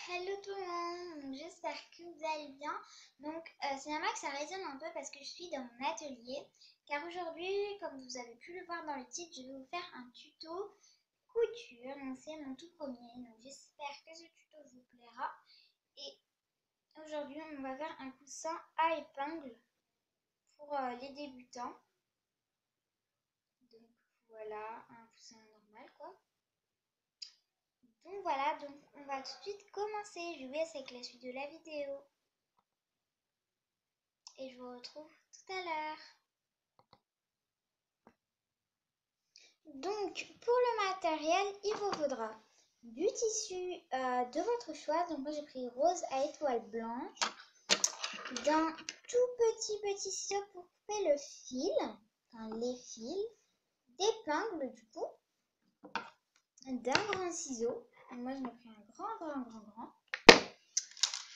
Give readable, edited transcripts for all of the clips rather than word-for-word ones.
Hello tout le monde, donc j'espère que vous allez bien. C'est normal que ça résonne un peu parce que je suis dans mon atelier. Car aujourd'hui, comme vous avez pu le voir dans le titre, je vais vous faire un tuto couture. Donc c'est mon tout premier, donc j'espère que ce tuto vous plaira. Et aujourd'hui, on va faire un coussin à épingle pour les débutants. Donc voilà, un coussin normal quoi. Donc voilà, donc on va tout de suite commencer. Je vous laisse avec la suite de la vidéo. Et je vous retrouve tout à l'heure. Donc pour le matériel, il vous faudra du tissu de votre choix. Donc moi j'ai pris rose à étoile blanche, d'un tout petit ciseau pour couper le fil, enfin les fils, d'épingle du coup, d'un grand ciseau. Moi j'en ai pris un grand,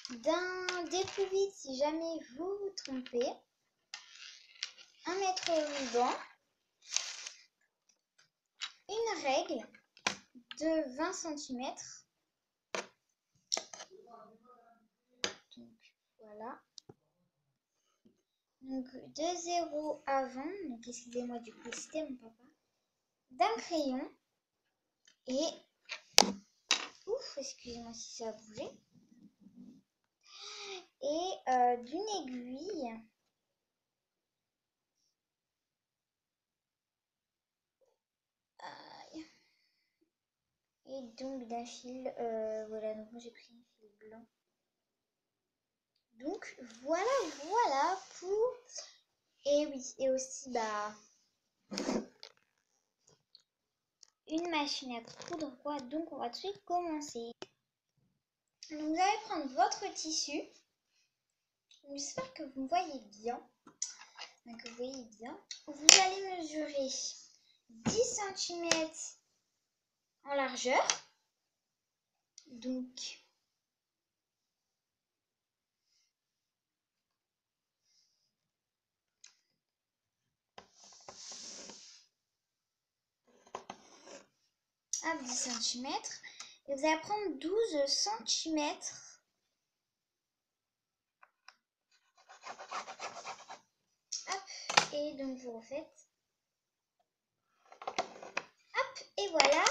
d'un découvite si jamais vous vous trompez, un mètre ruban, une règle de 20 cm. Donc voilà. Donc 2 zéros avant. Donc excusez-moi du coup, c'était mon papa. D'un crayon. Et ouf, excusez-moi si ça a bougé. Et d'une aiguille. Et donc d'un fil. Voilà, donc moi j'ai pris un fil blanc. Donc voilà pour. Et oui, et aussi une machine à coudre quoi. Donc on va tout de suite commencer. Donc vous allez prendre votre tissu. J'espère que vous me voyez bien. Donc vous voyez bien. Vous allez mesurer 10 cm en largeur. Donc hop, 10 cm. Et vous allez prendre 12 cm. Hop, et donc vous refaites. Hop, et voilà.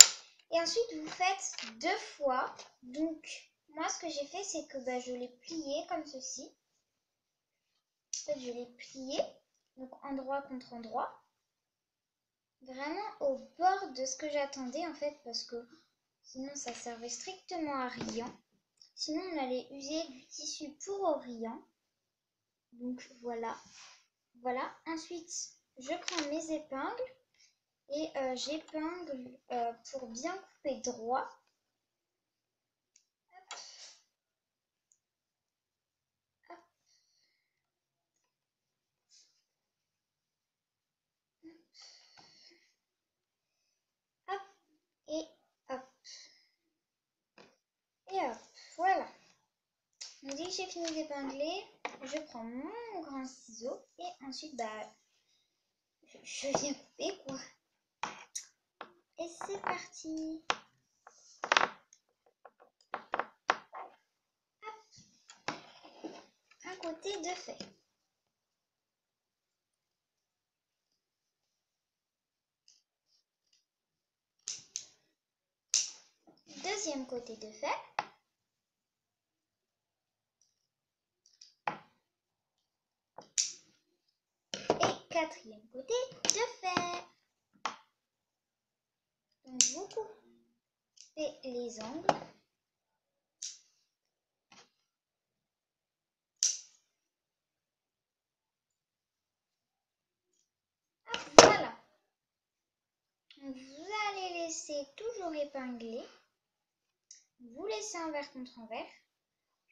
Et ensuite vous faites 2 fois. Donc moi ce que j'ai fait c'est que je l'ai plié comme ceci. En fait je l'ai plié. Donc endroit contre endroit. Vraiment au bord de ce que j'attendais en fait parce que sinon ça servait strictement à rien. Sinon on allait user du tissu pour oreillant. Donc voilà. Ensuite je prends mes épingles et j'épingle pour bien couper droit. Hop. Hop. Hop. Et hop. Et hop. Voilà. Donc dès que j'ai fini d'épingler, je prends mon grand ciseau et ensuite je viens couper quoi. Et c'est parti. Hop. Un côté de fait. Deuxième côté de fait. Et quatrième côté de fait. Donc vous coupez les angles. Hop, voilà. Donc vous allez laisser toujours épingler. Vous laissez envers contre envers.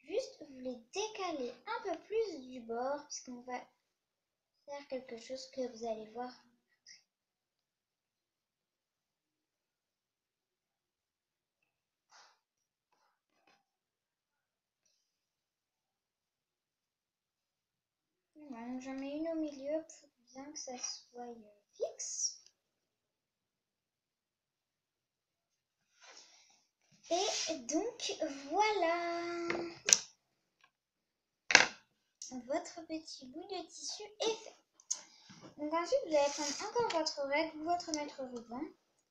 Juste vous les décalez un peu plus du bord puisqu'on va faire quelque chose que vous allez voir. Voilà, j'en mets une au milieu pour bien que ça soit fixe. Et donc voilà, votre petit bout de tissu est fait. Donc ensuite, vous allez prendre encore votre règle ou votre mètre ruban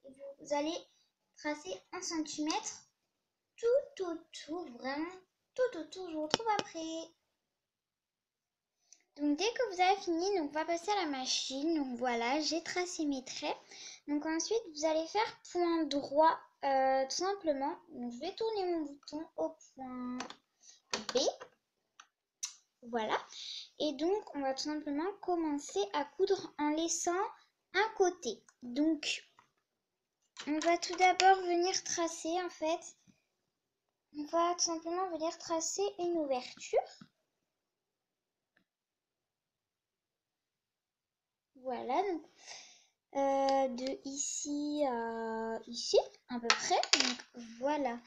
et vous allez tracer 1 centimètre tout autour, vraiment tout autour. Je vous retrouve après. Donc dès que vous avez fini, donc on va passer à la machine. Donc voilà, j'ai tracé mes traits. Donc ensuite, vous allez faire point droit tout simplement. Donc je vais tourner mon bouton au point B. Voilà. Et donc, on va tout simplement commencer à coudre en laissant un côté. Donc, on va tout d'abord venir tracer, en fait, on va tout simplement venir tracer une ouverture. Voilà, donc de ici à ici, à peu près. Donc, voilà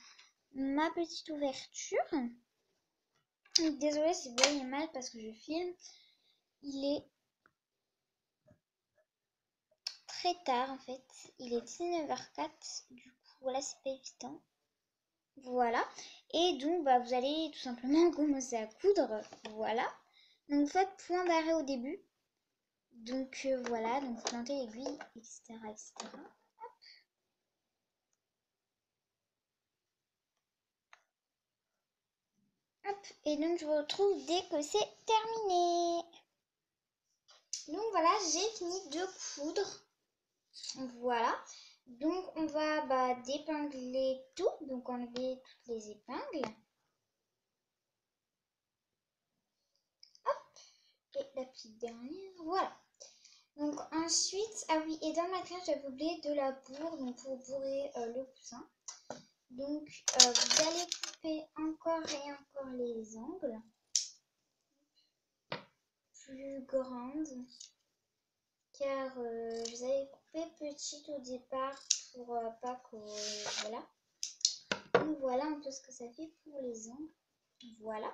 ma petite ouverture. Désolée si vous voyez mal parce que je filme. Il est très tard, en fait. Il est 19h04. Du coup, voilà, c'est pas évident. Voilà. Et donc, vous allez tout simplement commencer à coudre. Voilà. Donc, vous faites point d'arrêt au début. Donc, voilà. Donc, vous plantez l'aiguille, etc., etc. Hop. Et donc, je vous retrouve dès que c'est terminé. Donc, voilà, j'ai fini de coudre. Voilà. Donc, on va dépingler tout. Donc, enlever toutes les épingles. Hop. Et la petite dernière. Voilà. Donc ensuite, ah oui, et dans ma crème, j'avais oublié de la bourre, donc pour bourrer le coussin. Donc vous allez couper encore et encore les angles plus grandes, car je les avais coupées petites au départ pour pas que voilà. Donc voilà un peu ce que ça fait pour les angles. Voilà.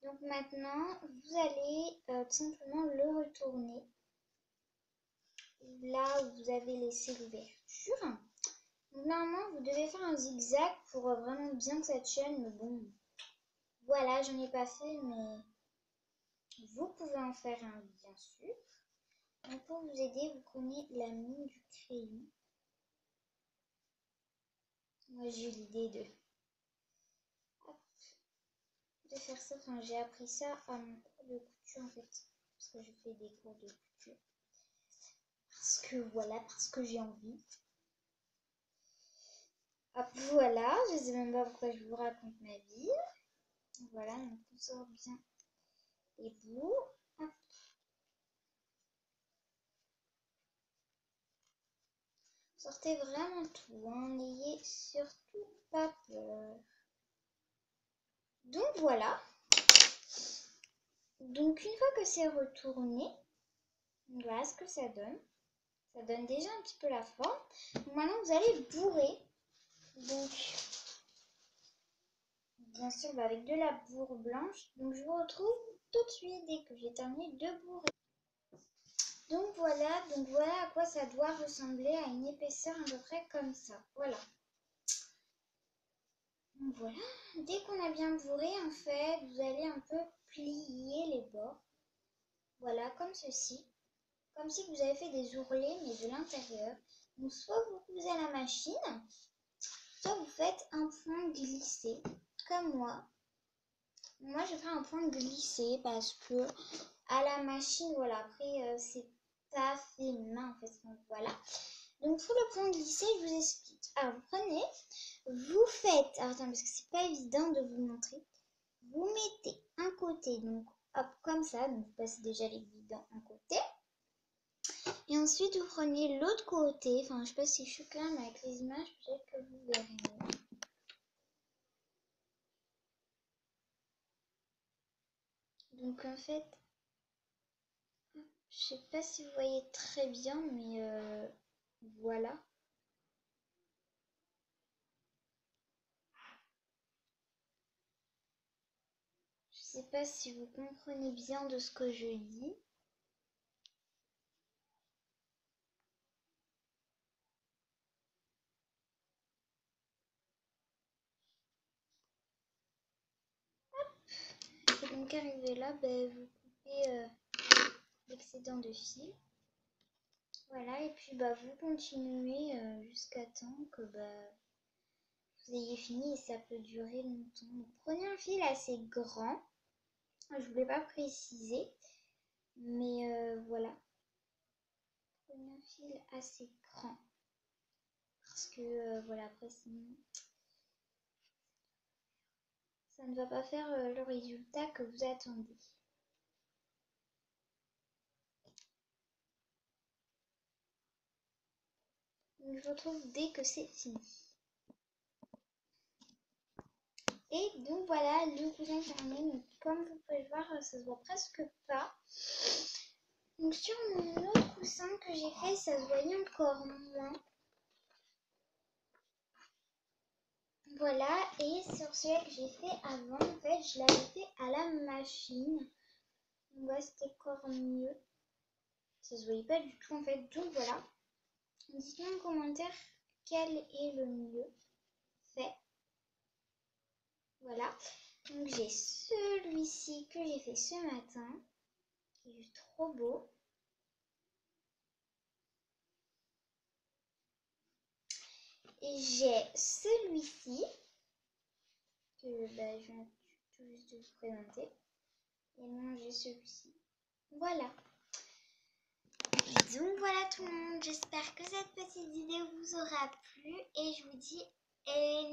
Donc maintenant, vous allez tout simplement le retourner là où vous avez laissé l'ouverture. Normalement, vous devez faire un zigzag pour vraiment bien que ça tienne, mais bon, voilà, j'en ai pas fait, mais vous pouvez en faire un, bien sûr. Donc pour vous aider, vous prenez la mine du crayon. Moi, j'ai eu l'idée de faire ça. Enfin, j'ai appris ça à mon cours de couture, en fait, parce que je fais des cours de couture. Parce que voilà, parce que j'ai envie. Hop, voilà, je sais même pas pourquoi je vous raconte ma vie. Voilà, donc on sort bien les bouts. Hop. Sortez vraiment tout, hein, n'ayez surtout pas peur. Donc voilà. Donc une fois que c'est retourné, voilà ce que ça donne. Ça donne déjà un petit peu la forme. Donc maintenant vous allez bourrer. Donc bien sûr avec de la bourre blanche. Donc je vous retrouve tout de suite dès que j'ai terminé de bourrer. Donc voilà à quoi ça doit ressembler, à une épaisseur à peu près comme ça. Voilà. Donc voilà, dès qu'on a bien bourré, en fait, vous allez un peu plier les bords. Voilà, comme ceci. Comme si vous avez fait des ourlets, mais de l'intérieur. Donc soit vous cousez à la machine, soit vous faites un point glissé, comme moi. Moi, je fais un point glissé parce que à la machine, voilà, après, c'est pas fait main, en fait. Donc voilà. Donc pour le point glissé, je vous explique. Alors, vous prenez, vous faites, alors attends, parce que c'est pas évident de vous montrer. Vous mettez un côté, donc hop, comme ça, donc vous passez déjà l'aiguille dans un côté. Et ensuite, vous prenez l'autre côté, enfin, je sais pas si je suis claire, mais avec les images, peut-être que vous verrez mieux. Donc en fait, je sais pas si vous voyez très bien, mais voilà. Je sais pas si vous comprenez bien de ce que je dis. donc arrivé là, vous coupez l'excédent de fil. Voilà, et puis vous continuez jusqu'à temps que vous ayez fini et ça peut durer longtemps. Donc, prenez un fil assez grand. Je ne voulais pas préciser, mais voilà. Prenez un fil assez grand. Parce que voilà, après sinon, ça ne va pas faire le résultat que vous attendez. Donc, je vous retrouve dès que c'est fini. Et donc voilà, le coussin est terminé. Donc, comme vous pouvez voir, ça se voit presque pas. Donc sur mon autre coussin que j'ai fait, ça se voyait encore moins. Voilà, et sur celui que j'ai fait avant, en fait, je l'avais fait à la machine. Donc voilà, c'était encore mieux. Ça se voyait pas du tout en fait. Donc voilà. Dites-moi en commentaire quel est le mieux fait. Voilà. Donc j'ai celui-ci que j'ai fait ce matin, qui est trop beau. Et j'ai celui-ci, que je viens tout juste de vous présenter. Et non, j'ai celui-ci. Voilà. Donc voilà tout le monde, j'espère que cette petite vidéo vous aura plu. Et je vous dis,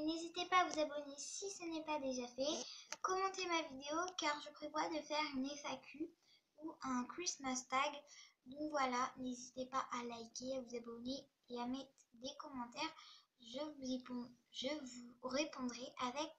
n'hésitez pas à vous abonner si ce n'est pas déjà fait. Commentez ma vidéo car je prévois de faire une FAQ ou un Christmas tag. Donc voilà, n'hésitez pas à liker, à vous abonner et à mettre des commentaires. Je vous répondrai avec